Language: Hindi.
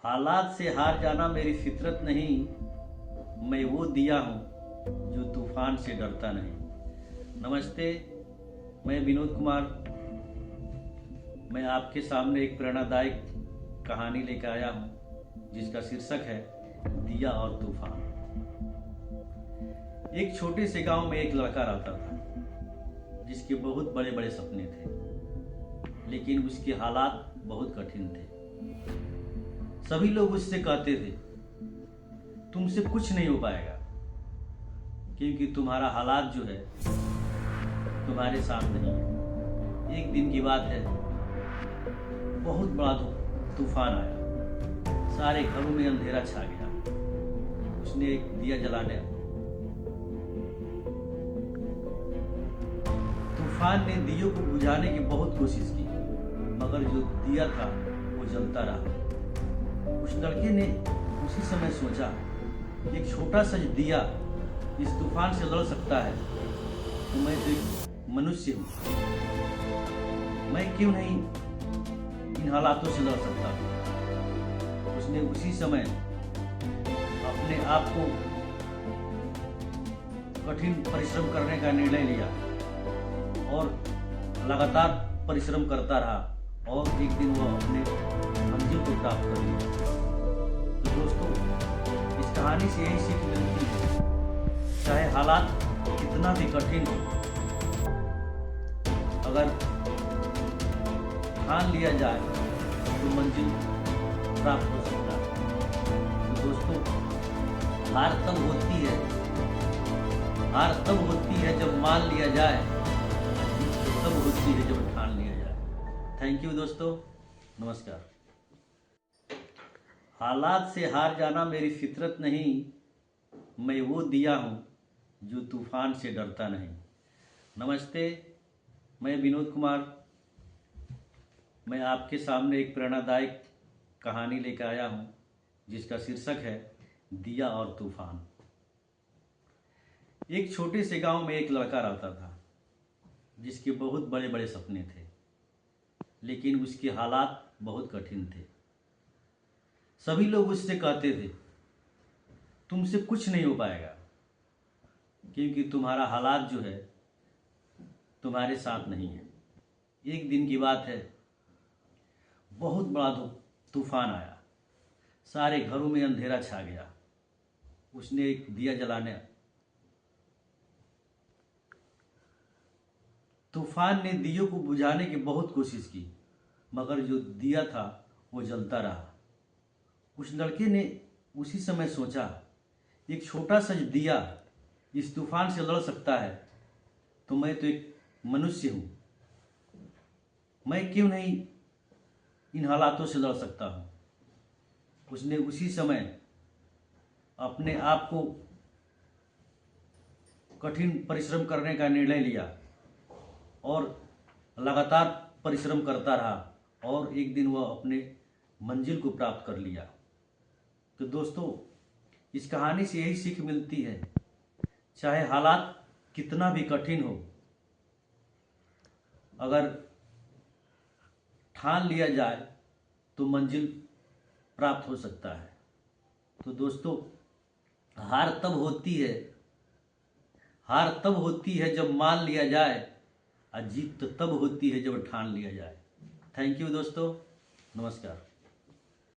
हालात से हार जाना मेरी फितरत नहीं, मैं वो दिया हूँ जो तूफान से डरता नहीं। नमस्ते, मैं विनोद कुमार। मैं आपके सामने एक प्रेरणादायक कहानी लेकर आया हूँ जिसका शीर्षक है दिया और तूफान। एक छोटे से गांव में एक लड़का रहता था जिसके बहुत बड़े बड़े सपने थे, लेकिन उसके हालात बहुत कठिन थे। सभी लोग उससे कहते थे, तुमसे कुछ नहीं हो पाएगा क्योंकि तुम्हारा हालात जो है तुम्हारे साथ नहीं है। एक दिन की बात है, बहुत बड़ा तूफान आया। सारे घरों में अंधेरा छा गया। उसने एक दिया जलाने, तूफान ने दियों को बुझाने की बहुत कोशिश की, मगर जो दिया था वो जलता रहा। उस लड़के ने उसी समय सोचा कि एक छोटा सा दिया इस तूफान से लड़ सकता है, तो मैं तो एक मनुष्य हूँ, मैं क्यों नहीं इन हालातों से लड़ सकता। उसने उसी समय अपने आप को कठिन परिश्रम करने का निर्णय लिया और लगातार परिश्रम करता रहा और एक दिन वह अपने मंजिल को प्राप्त कर लिया। तो दोस्तों, इस कहानी से यही सीख मिलती है, चाहे हालात कितना भी कठिन हो, अगर ठान लिया जाए तो मंजिल प्राप्त हो सकता है। तो दोस्तों, हार तब होती है जब मान लिया जाए, तब होती है जब ठान लिया जाए। थैंक यू दोस्तों, नमस्कार। हालात से हार जाना मेरी फितरत नहीं, मैं वो दिया हूँ जो तूफान से डरता नहीं। नमस्ते, मैं विनोद कुमार। मैं आपके सामने एक प्रेरणादायक कहानी लेकर आया हूँ जिसका शीर्षक है दिया और तूफान। एक छोटे से गांव में एक लड़का रहता था जिसके बहुत बड़े बड़े सपने थे, लेकिन उसके हालात बहुत कठिन थे। सभी लोग उससे कहते थे, तुमसे कुछ नहीं हो पाएगा क्योंकि तुम्हारा हालात जो है तुम्हारे साथ नहीं है। एक दिन की बात है, बहुत बड़ा तूफान आया। सारे घरों में अंधेरा छा गया। उसने एक दिया जलाने, तूफान ने दियों को बुझाने की बहुत कोशिश की, मगर जो दिया था वो जलता रहा। उस लड़के ने उसी समय सोचा, एक छोटा सा दिया इस तूफान से लड़ सकता है, तो मैं तो एक मनुष्य हूँ, मैं क्यों नहीं इन हालातों से लड़ सकता हूँ। उसने उसी समय अपने आप को कठिन परिश्रम करने का निर्णय लिया और लगातार परिश्रम करता रहा और एक दिन वह अपने मंजिल को प्राप्त कर लिया। तो दोस्तों, इस कहानी से यही सीख मिलती है, चाहे हालात कितना भी कठिन हो, अगर ठान लिया जाए तो मंजिल प्राप्त हो सकता है। तो दोस्तों, हार तब होती है जब मान लिया जाए, और जीत तो तब होती है जब ठान लिया जाए। थैंक यू दोस्तों, नमस्कार।